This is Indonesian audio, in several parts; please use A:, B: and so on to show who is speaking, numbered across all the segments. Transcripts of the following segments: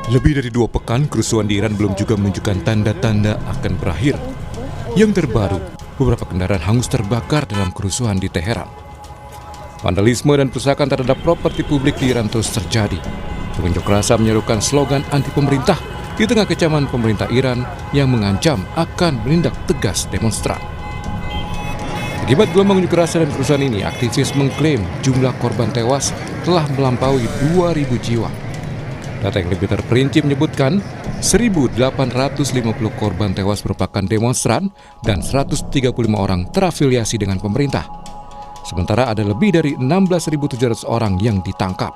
A: Lebih dari 2 pekan, kerusuhan di Iran belum juga menunjukkan tanda-tanda akan berakhir. Yang terbaru, beberapa kendaraan hangus terbakar dalam kerusuhan di Teheran. Vandalisme dan perusakan terhadap properti publik di Iran terus terjadi. Pengunjuk rasa menyerukan slogan anti-pemerintah di tengah kecaman pemerintah Iran yang mengancam akan menindak tegas demonstran. Akibat gelombang unjuk rasa dan kerusuhan ini, aktivis mengklaim jumlah korban tewas telah melampaui 2.000 jiwa. Data yang lebih terperinci menyebutkan 1.850 korban tewas merupakan demonstran dan 135 orang terafiliasi dengan pemerintah. Sementara ada lebih dari 16.700 orang yang ditangkap.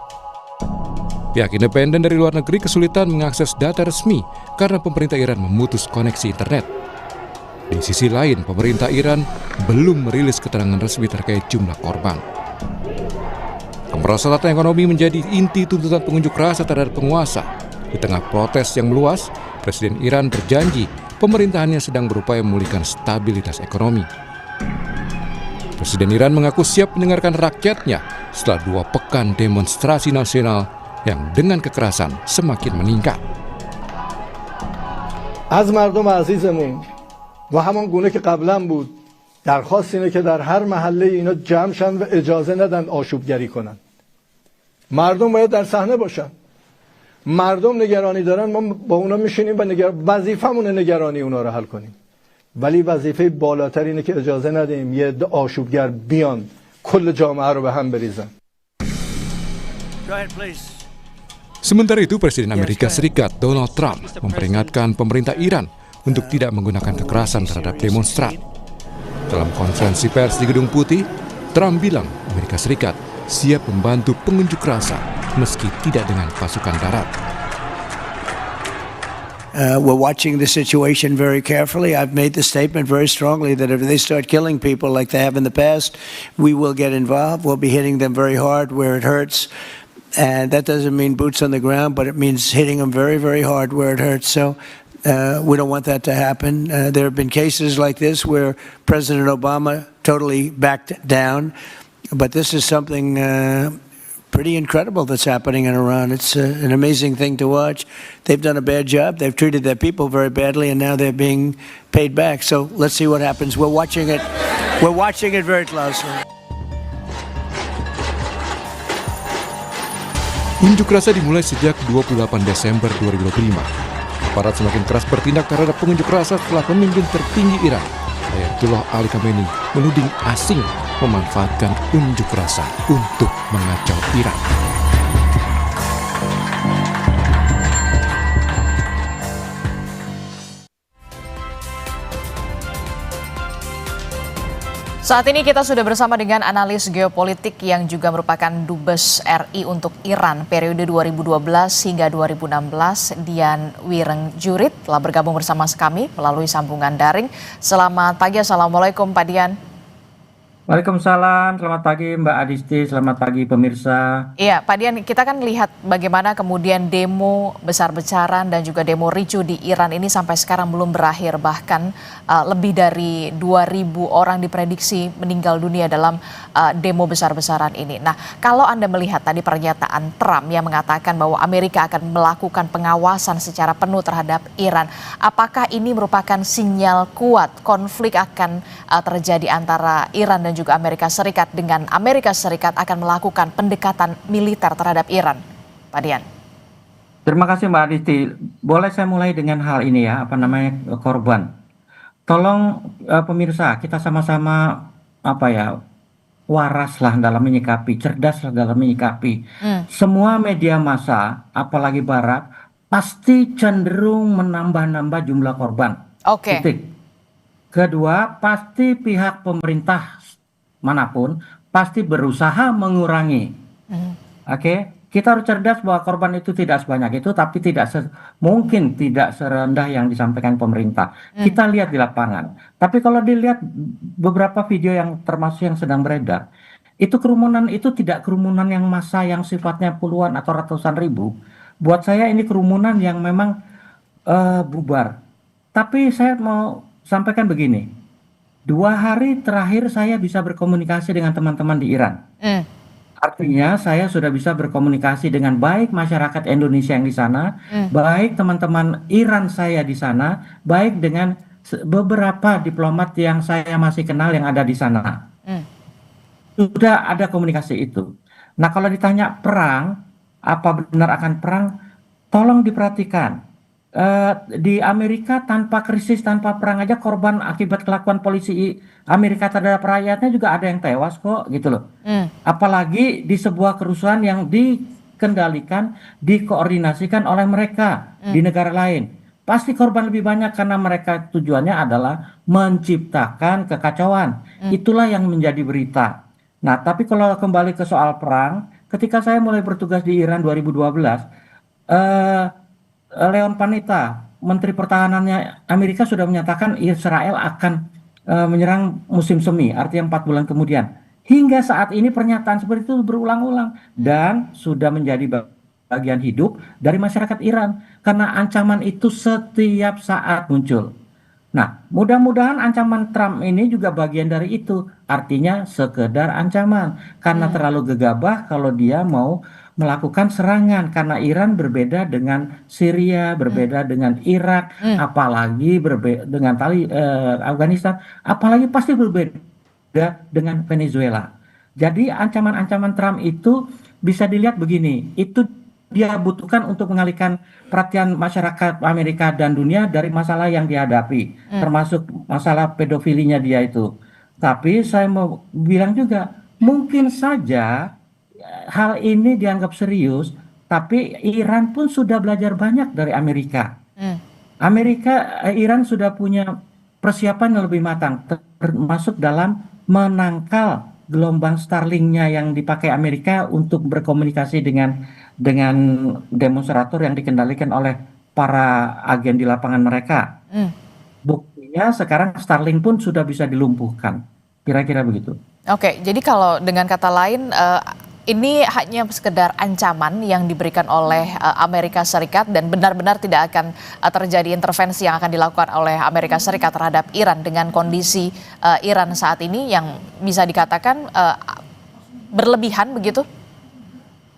A: Pihak independen dari luar negeri kesulitan mengakses data resmi karena pemerintah Iran memutus koneksi internet. Di sisi lain, pemerintah Iran belum merilis keterangan resmi terkait jumlah korban. Kemerosotan ekonomi menjadi inti tuntutan pengunjuk rasa terhadap penguasa. Di tengah protes yang meluas, Presiden Iran berjanji pemerintahannya sedang berupaya memulihkan stabilitas ekonomi. Presiden Iran mengaku siap mendengarkan rakyatnya setelah 2 pekan demonstrasi nasional yang dengan kekerasan semakin meningkat.
B: از مردم عزیزمون و همان گونه که قبلا بود درخواست اینه که در هر محله اینا جمع شن و اجازه ندن آشوبگری کنن. مردم باید در صحنه باشن. مردم نگرانی دارن، ما با اونا میشینیم و وظیفمونه نگرانی اونا رو حل کنیم. ولی وظیفه بالاتر اینه که اجازه ندیم یه عده آشوبگر بیان کل جامعه رو به هم بریزن.
A: Sementara itu, Presiden Amerika Serikat Donald Trump memperingatkan pemerintah Iran untuk tidak menggunakan kekerasan terhadap demonstran. Dalam konferensi pers di Gedung Putih, Trump bilang Amerika Serikat siap membantu pengunjuk rasa meski tidak dengan pasukan darat.
C: We're watching the situation very carefully. I've made the statement very strongly that if they start killing people like they have in the past, we will get involved. We'll be hitting them very hard where it hurts. And that doesn't mean boots on the ground, but it means hitting them very, very hard where it hurts. So we don't want that to happen. There have been cases like this where President Obama totally backed down. But this is something pretty incredible that's happening in Iran. It's an amazing thing to watch. They've done a bad job. They've treated their people very badly, and now they're being paid back. So let's see what happens. We're watching it. We're watching it very closely.
A: Unjuk rasa dimulai sejak 28 Desember 2025. Aparat semakin keras bertindak terhadap pengunjuk rasa setelah pemimpin tertinggi Iran, Ayatollah Ali Khamenei, menuding asing memanfaatkan unjuk rasa untuk mengacau Iran.
D: Saat ini kita sudah bersama dengan analis geopolitik yang juga merupakan Dubes RI untuk Iran periode 2012 hingga 2016, Dian Wirengjurit telah bergabung bersama kami melalui sambungan daring. Selamat pagi, Assalamualaikum Pak Dian.
E: Waalaikumsalam, selamat pagi Mbak Adisti, selamat pagi pemirsa.
D: Iya, Pak Dian, kita kan lihat bagaimana kemudian demo besar-besaran dan juga demo ricu di Iran ini sampai sekarang belum berakhir. Bahkan lebih dari 2.000 orang diprediksi meninggal dunia dalam demo besar-besaran ini. Nah, kalau Anda melihat tadi pernyataan Trump yang mengatakan bahwa Amerika akan melakukan pengawasan secara penuh terhadap Iran, apakah ini merupakan sinyal kuat konflik akan terjadi antara Iran dan juga Amerika Serikat, dengan Amerika Serikat akan melakukan pendekatan militer terhadap Iran, Pak Dian?
E: Terima kasih Mbak Adisti. Boleh saya mulai dengan hal ini ya, korban. Tolong pemirsa, kita sama-sama waraslah dalam menyikapi, cerdaslah dalam menyikapi. Semua media massa, apalagi Barat, pasti cenderung menambah-nambah jumlah korban.
D: Oke.
E: Titik. Kedua, pasti pihak pemerintah manapun pasti berusaha mengurangi. Oke, kita harus cerdas bahwa korban itu tidak sebanyak itu, tapi mungkin tidak serendah yang disampaikan pemerintah. Kita lihat di lapangan. Tapi kalau dilihat beberapa video yang termasuk yang sedang beredar, itu kerumunan itu tidak kerumunan yang massa yang sifatnya puluhan atau ratusan ribu. Buat saya ini kerumunan yang memang bubar. Tapi saya mau sampaikan begini. 2 hari terakhir saya bisa berkomunikasi dengan teman-teman di Iran. Artinya saya sudah bisa berkomunikasi dengan baik masyarakat Indonesia yang di sana, baik teman-teman Iran saya di sana, baik dengan beberapa diplomat yang saya masih kenal yang ada di sana.
D: Hmm.
E: Sudah ada komunikasi itu. Nah, kalau ditanya perang, apa benar akan perang? Tolong diperhatikan. Di Amerika tanpa krisis, tanpa perang aja korban akibat kelakuan polisi Amerika terhadap rakyatnya juga ada yang tewas kok, gitu loh. Apalagi di sebuah kerusuhan yang dikendalikan, dikoordinasikan oleh mereka di negara lain. Pasti korban lebih banyak karena mereka tujuannya adalah menciptakan kekacauan. Itulah yang menjadi berita. Nah, tapi kalau kembali ke soal perang, ketika saya mulai bertugas di Iran 2012, eh, Leon Panetta, Menteri Pertahanannya Amerika sudah menyatakan Israel akan menyerang musim semi, artinya 4 bulan kemudian. Hingga saat ini pernyataan seperti itu berulang-ulang dan sudah menjadi bagian hidup dari masyarakat Iran karena ancaman itu setiap saat muncul. Nah, mudah-mudahan ancaman Trump ini juga bagian dari itu. Artinya sekedar ancaman karena terlalu gegabah kalau dia mau melakukan serangan karena Iran berbeda dengan Syria, berbeda dengan Irak, apalagi berbeda dengan Afghanistan, apalagi pasti berbeda dengan Venezuela. Jadi ancaman-ancaman Trump itu bisa dilihat begini, itu dia butuhkan untuk mengalihkan perhatian masyarakat Amerika dan dunia dari masalah yang dihadapi, termasuk masalah pedofilinya dia itu. Tapi saya mau bilang juga, mungkin saja hal ini dianggap serius, tapi Iran pun sudah belajar banyak dari Amerika. Iran sudah punya persiapan yang lebih matang, termasuk dalam menangkal gelombang Starlink-nya yang dipakai Amerika untuk berkomunikasi dengan demonstrator yang dikendalikan oleh para agen di lapangan mereka. Buktinya sekarang Starlink pun sudah bisa dilumpuhkan. Kira-kira begitu.
D: Oke, jadi kalau dengan kata lain, ini hanya sekedar ancaman yang diberikan oleh Amerika Serikat dan benar-benar tidak akan terjadi intervensi yang akan dilakukan oleh Amerika Serikat terhadap Iran dengan kondisi Iran saat ini yang bisa dikatakan berlebihan begitu?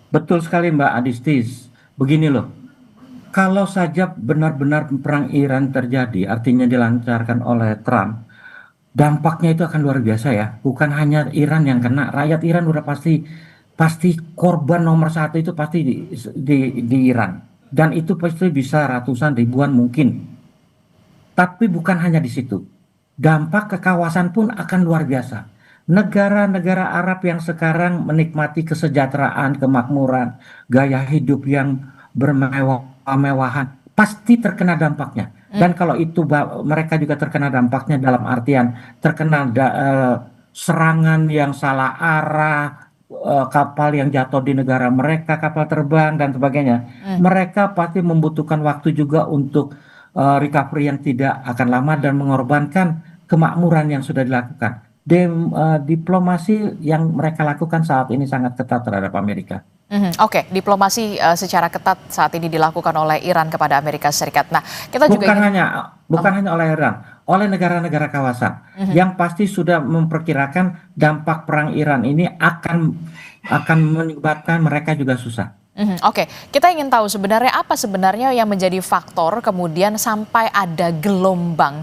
E: Betul sekali Mbak Adistis. Begini loh, kalau saja benar-benar perang Iran terjadi, artinya dilancarkan oleh Trump, dampaknya itu akan luar biasa ya. Bukan hanya Iran yang kena, rakyat Iran udah pasti korban nomor satu itu pasti di Iran. Dan itu pasti bisa ratusan ribuan mungkin. Tapi bukan hanya di situ. Dampak ke kawasan pun akan luar biasa. Negara-negara Arab yang sekarang menikmati kesejahteraan, kemakmuran, gaya hidup yang bermewah-mewahan, pasti terkena dampaknya. Dan kalau itu mereka juga terkena dampaknya dalam artian terkena serangan yang salah arah, kapal yang jatuh di negara mereka, kapal terbang dan sebagainya. Mereka pasti membutuhkan waktu juga untuk recovery yang tidak akan lama dan mengorbankan kemakmuran yang sudah dilakukan. Diplomasi yang mereka lakukan saat ini sangat ketat terhadap Amerika.
D: Oke, diplomasi secara ketat saat ini dilakukan oleh Iran kepada Amerika Serikat. Nah, kita juga
E: bukan hanya oleh Iran, oleh negara-negara kawasan yang pasti sudah memperkirakan dampak perang Iran ini akan menyebabkan mereka juga susah.
D: Oke, kita ingin tahu apa sebenarnya yang menjadi faktor kemudian sampai ada gelombang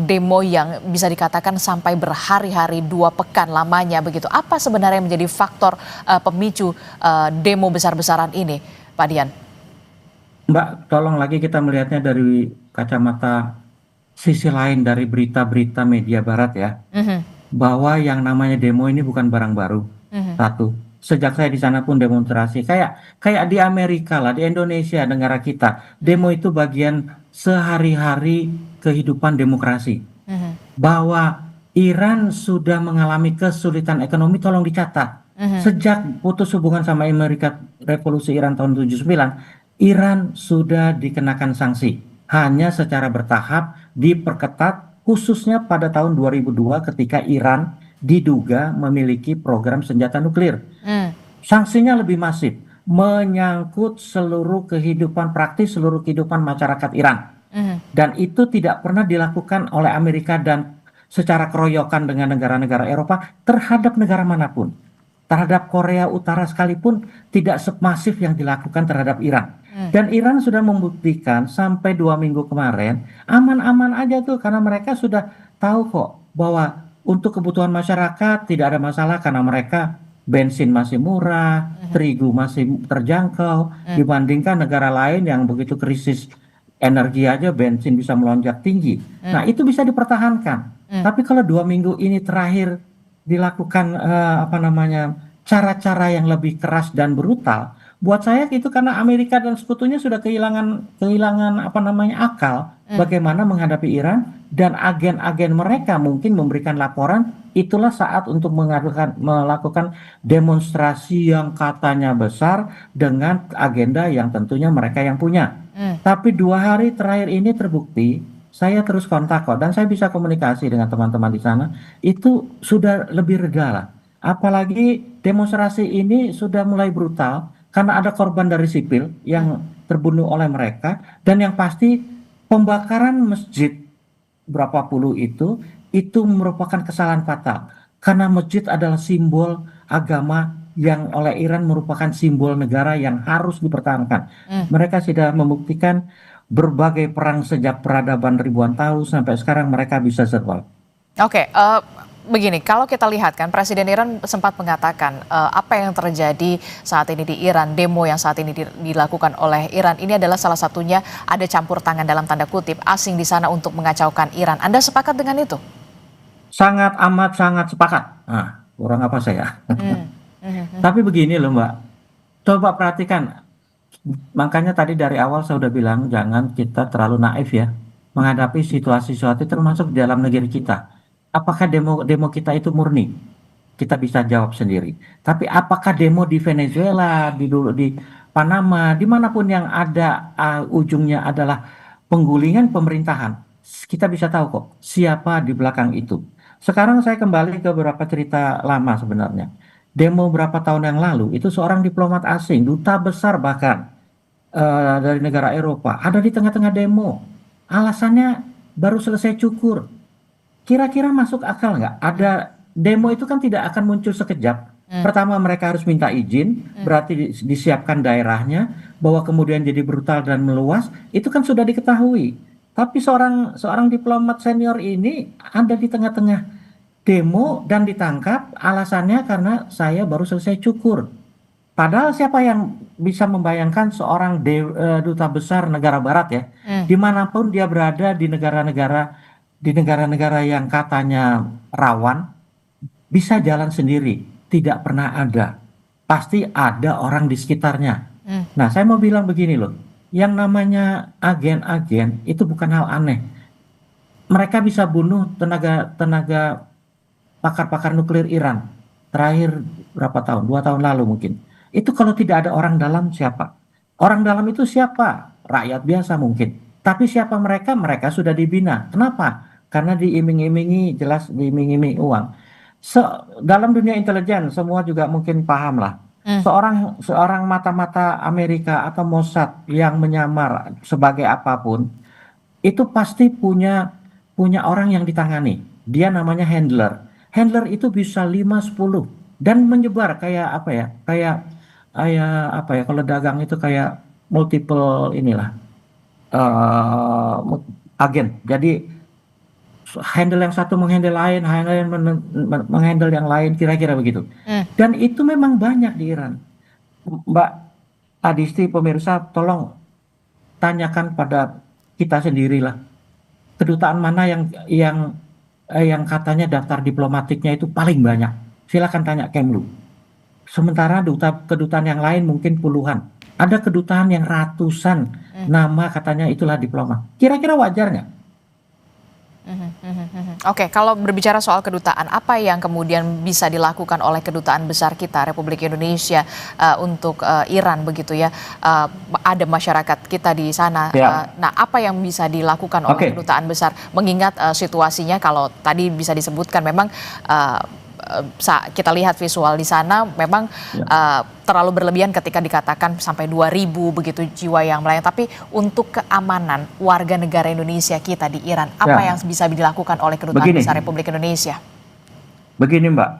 D: demo yang bisa dikatakan sampai berhari-hari 2 pekan lamanya begitu. Apa sebenarnya yang menjadi faktor pemicu demo besar-besaran ini, Pak Dian?
E: Mbak, tolong lagi kita melihatnya dari kacamata sisi lain dari berita-berita media barat ya. Bahwa yang namanya demo ini bukan barang baru. Satu. Sejak saya di sana pun demonstrasi kayak di Amerika lah, di Indonesia negara kita, demo itu bagian sehari-hari kehidupan demokrasi. Bahwa Iran sudah mengalami kesulitan ekonomi, tolong dicatat. Sejak putus hubungan sama Amerika, revolusi Iran tahun 79, Iran sudah dikenakan sanksi, hanya secara bertahap diperketat, khususnya pada tahun 2002 ketika Iran diduga memiliki program senjata nuklir. Sanksinya lebih masif, menyangkut seluruh kehidupan praktis, seluruh kehidupan masyarakat Iran. Dan itu tidak pernah dilakukan oleh Amerika dan secara keroyokan dengan negara-negara Eropa terhadap negara manapun. terhadap Korea Utara sekalipun tidak semasif yang dilakukan terhadap Iran. Dan Iran sudah membuktikan sampai 2 minggu kemarin aman-aman aja tuh karena mereka sudah tahu kok bahwa untuk kebutuhan masyarakat tidak ada masalah karena mereka bensin masih murah, terigu masih terjangkau dibandingkan negara lain yang begitu krisis energi aja bensin bisa melonjak tinggi. Nah itu bisa dipertahankan. Tapi kalau 2 minggu ini terakhir dilakukan cara-cara yang lebih keras dan brutal, buat saya itu karena Amerika dan sekutunya sudah kehilangan akal bagaimana menghadapi Iran dan agen-agen mereka mungkin memberikan laporan itulah saat untuk melakukan demonstrasi yang katanya besar dengan agenda yang tentunya mereka yang punya. Tapi 2 hari terakhir ini terbukti saya terus kontak kok dan saya bisa komunikasi dengan teman-teman di sana itu sudah lebih reda lah. Apalagi demonstrasi ini sudah mulai brutal karena ada korban dari sipil yang terbunuh oleh mereka dan yang pasti pembakaran masjid berapa puluh itu merupakan kesalahan fatal karena masjid adalah simbol agama yang oleh Iran merupakan simbol negara yang harus dipertahankan. Mereka sudah membuktikan berbagai perang sejak peradaban ribuan tahun sampai sekarang mereka bisa survive.
D: Oke, begini, kalau kita lihat kan Presiden Iran sempat mengatakan apa yang terjadi saat ini di Iran, demo yang saat ini dilakukan oleh Iran ini adalah salah satunya ada campur tangan dalam tanda kutip asing di sana untuk mengacaukan Iran. Anda sepakat dengan itu?
E: Sangat amat sangat sepakat. Nah, kurang apa saya? Tapi begini loh Mbak, coba perhatikan. Makanya tadi dari awal saya udah bilang jangan kita terlalu naif ya menghadapi situasi-situasi termasuk di dalam negeri kita. Apakah demo kita itu murni? Kita bisa jawab sendiri. Tapi apakah demo di Venezuela, di Panama, dimanapun yang ada ujungnya adalah penggulingan pemerintahan, kita bisa tahu kok siapa di belakang itu. Sekarang saya kembali ke beberapa cerita lama sebenarnya. Demo berapa tahun yang lalu itu seorang diplomat asing, duta besar bahkan dari negara Eropa ada di tengah-tengah demo. Alasannya baru selesai cukur. Kira-kira masuk akal nggak? Ada demo itu kan tidak akan muncul sekejap. Pertama mereka harus minta izin, berarti disiapkan daerahnya, bahwa kemudian jadi brutal dan meluas, itu kan sudah diketahui. Tapi seorang diplomat senior ini ada di tengah-tengah demo dan ditangkap, alasannya karena saya baru selesai cukur. Padahal siapa yang bisa membayangkan seorang duta besar negara barat ya, dimanapun dia berada di negara-negara yang katanya rawan, bisa jalan sendiri, tidak pernah ada. Pasti ada orang di sekitarnya. Nah, saya mau bilang begini loh, yang namanya agen-agen itu bukan hal aneh. Mereka bisa bunuh tenaga pakar-pakar nuklir Iran. Terakhir berapa tahun? 2 tahun lalu mungkin. Itu kalau tidak ada orang dalam siapa? Orang dalam itu siapa? Rakyat biasa mungkin. Tapi siapa mereka? Mereka sudah dibina. Kenapa? Karena diiming-imingi, jelas diiming-imingi uang. Dalam dunia intelijen semua juga mungkin paham lah. Seorang mata-mata Amerika atau Mossad yang menyamar sebagai apapun itu pasti punya orang yang ditangani. Dia namanya handler. Handler itu bisa 5-10 dan menyebar kayak apa ya? Kayak kalau dagang itu kayak multiple agen. Jadi handle yang satu menghandle lain, menghandle yang lain, kira-kira begitu. Dan itu memang banyak di Iran. Mbak Adisti, pemirsa, tolong tanyakan pada kita sendirilah. Kedutaan mana yang katanya daftar diplomatiknya itu paling banyak? Silakan tanya Kemlu. Sementara kedutaan yang lain mungkin puluhan. Ada kedutaan yang ratusan nama katanya itulah diplomat. Kira-kira wajar nggak?
D: Oke, kalau berbicara soal kedutaan, apa yang kemudian bisa dilakukan oleh kedutaan besar kita Republik Indonesia untuk Iran begitu ya? Ada masyarakat kita di sana. Nah, apa yang bisa dilakukan oleh kedutaan besar? Mengingat situasinya kalau tadi bisa disebutkan memang kita lihat visual di sana memang terlalu berlebihan ketika dikatakan sampai 2.000 begitu jiwa yang melayang. Tapi untuk keamanan warga negara Indonesia kita di Iran, apa yang bisa dilakukan oleh kedutaan besar Republik Indonesia?
E: Begini Mbak,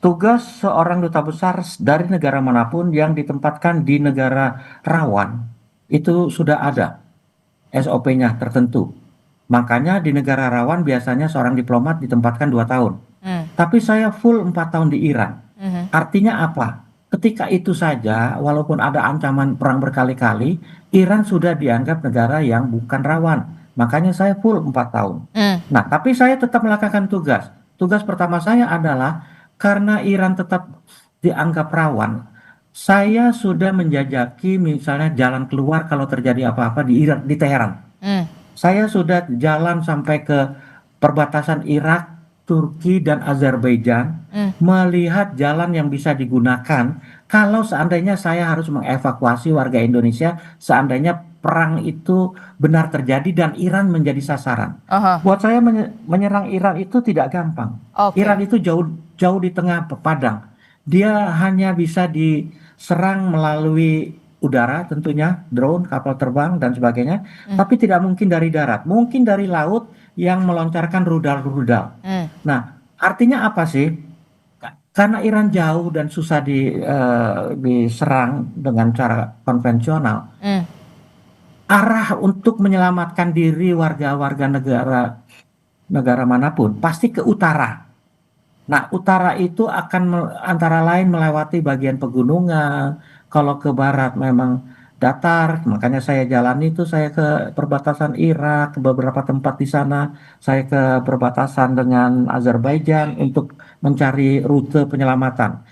E: tugas seorang duta besar dari negara manapun yang ditempatkan di negara rawan itu sudah ada SOP-nya tertentu. Makanya di negara rawan biasanya seorang diplomat ditempatkan 2 tahun. Tapi saya full 4 tahun di Iran. Artinya apa? Ketika itu saja, walaupun ada ancaman perang berkali-kali, Iran sudah dianggap negara yang bukan rawan. Makanya saya full 4 tahun. Nah, tapi saya tetap melakukan tugas. Tugas pertama saya adalah karena Iran tetap dianggap rawan, saya sudah menjajaki misalnya jalan keluar kalau terjadi apa-apa di Iran, di Teheran. Saya sudah jalan sampai ke perbatasan Irak, Turki, dan Azerbaijan, melihat jalan yang bisa digunakan kalau seandainya saya harus mengevakuasi warga Indonesia, seandainya perang itu benar terjadi dan Iran menjadi sasaran. Buat saya menyerang Iran itu tidak gampang. Iran itu jauh di tengah padang. Dia hanya bisa diserang melalui udara tentunya, drone, kapal terbang, dan sebagainya. Tapi tidak mungkin dari darat. Mungkin dari laut yang melontarkan rudal-rudal. Nah, artinya apa sih? Karena Iran jauh dan susah diserang dengan cara konvensional, arah untuk menyelamatkan diri warga-warga negara manapun pasti ke utara. Nah, utara itu akan antara lain melewati bagian pegunungan. Kalau ke barat memang datar, makanya saya jalan itu, saya ke perbatasan Irak, ke beberapa tempat di sana, saya ke perbatasan dengan Azerbaijan untuk mencari rute penyelamatan.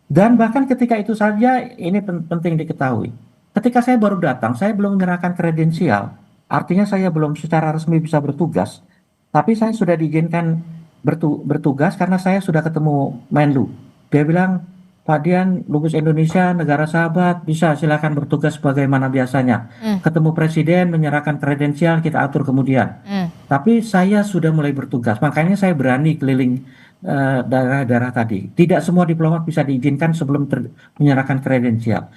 E: Dan bahkan ketika itu saja, ini penting diketahui. Ketika saya baru datang, saya belum menyerahkan kredensial, artinya saya belum secara resmi bisa bertugas, tapi saya sudah diizinkan bertugas karena saya sudah ketemu Menlu. Dia bilang, Pak Dian, Lubus Indonesia, negara sahabat, bisa silakan bertugas sebagaimana biasanya. Ketemu presiden, menyerahkan kredensial, kita atur kemudian. Tapi saya sudah mulai bertugas, makanya saya berani keliling daerah-daerah tadi. Tidak semua diplomat bisa diizinkan sebelum menyerahkan kredensial.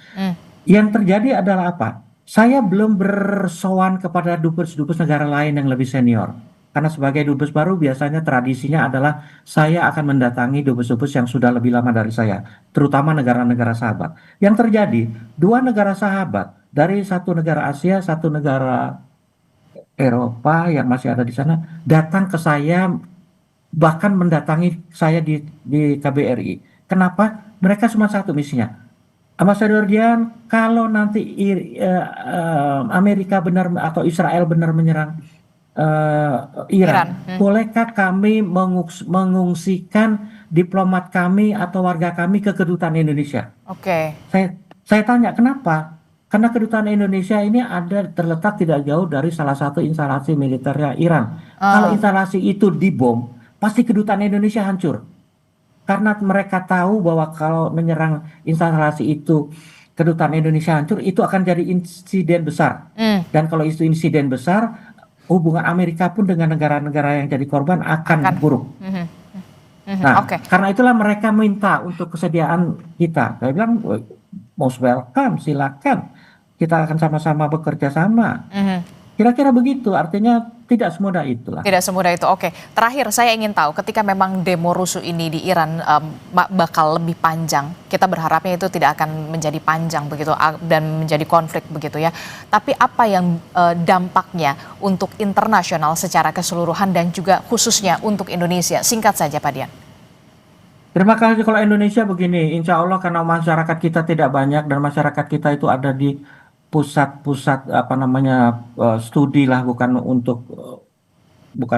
E: Yang terjadi adalah apa? Saya belum bersowan kepada dubes-dubes negara lain yang lebih senior. Karena sebagai dubes baru biasanya tradisinya adalah saya akan mendatangi dubes-dubes yang sudah lebih lama dari saya, terutama negara-negara sahabat. Yang terjadi, 2 negara sahabat dari satu negara Asia, satu negara Eropa yang masih ada di sana, datang ke saya, bahkan mendatangi saya di KBRI. Kenapa? Mereka cuma satu misinya. Ambassador Dian, kalau nanti Amerika benar atau Israel benar menyerang Iran. Bolehkah kami mengungsikan diplomat kami atau warga kami ke kedutaan Indonesia? Saya tanya kenapa? Karena kedutaan Indonesia ini terletak tidak jauh dari salah satu instalasi militernya Iran. Kalau instalasi itu dibom, pasti kedutaan Indonesia hancur. Karena mereka tahu bahwa kalau menyerang instalasi itu, kedutaan Indonesia hancur, itu akan jadi insiden besar. Dan kalau itu insiden besar, hubungan Amerika pun dengan negara-negara yang jadi korban akan buruk. Nah, karena itulah mereka minta untuk kesediaan kita. Saya bilang, most welcome, silakan. Kita akan sama-sama bekerja sama. Kira-kira begitu, artinya tidak semudah itulah. Tidak semudah itu, oke. Terakhir saya ingin tahu, ketika memang demo rusuh ini di Iran bakal lebih panjang, kita berharapnya itu tidak akan menjadi panjang begitu dan menjadi konflik begitu ya. Tapi apa yang dampaknya untuk internasional secara keseluruhan dan juga khususnya untuk Indonesia? Singkat saja Pak Dian. Terima kasih. Kalau Indonesia begini, insya Allah karena masyarakat kita tidak banyak dan masyarakat kita itu ada di pusat-pusat studi lah, bukan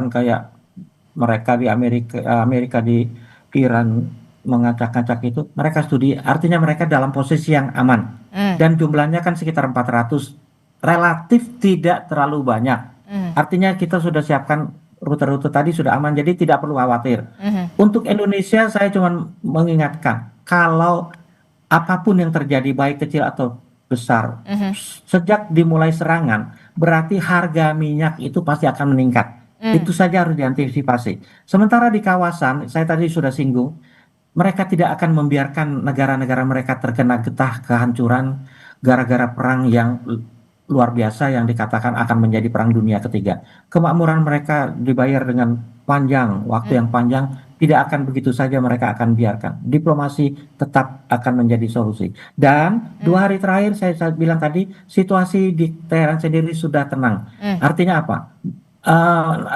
E: kayak mereka di Amerika di Iran mengacak-acak itu. Mereka studi, artinya mereka dalam posisi yang aman. Dan jumlahnya kan sekitar 400, relatif tidak terlalu banyak. Artinya kita sudah siapkan rute-rute tadi sudah aman, jadi tidak perlu khawatir. Untuk Indonesia saya cuma mengingatkan, kalau apapun yang terjadi baik kecil atau besar, sejak dimulai serangan, berarti harga minyak itu pasti akan meningkat. Itu saja harus diantisipasi. Sementara di kawasan, saya tadi sudah singgung, mereka tidak akan membiarkan negara-negara mereka terkena getah kehancuran gara-gara perang yang luar biasa yang dikatakan akan menjadi perang dunia ketiga. Kemakmuran mereka dibayar dengan panjang, waktu yang panjang, tidak akan begitu saja mereka akan biarkan. Diplomasi tetap akan menjadi solusi. Dan 2 hari terakhir saya bilang tadi, situasi di Teheran sendiri sudah tenang. Artinya apa?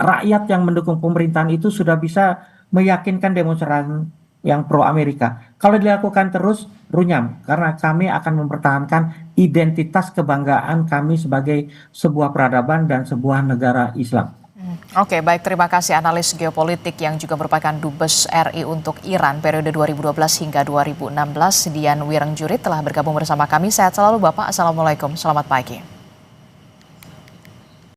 E: Rakyat yang mendukung pemerintahan itu sudah bisa meyakinkan demonstran yang pro Amerika. Kalau dilakukan terus, runyam. Karena kami akan mempertahankan identitas kebanggaan kami sebagai sebuah peradaban dan sebuah negara Islam.
D: Oke, baik, terima kasih analis geopolitik yang juga merupakan Dubes RI untuk Iran periode 2012 hingga 2016, Dian Wirengjuri telah bergabung bersama kami. Sehat selalu Bapak, Assalamualaikum, selamat pagi.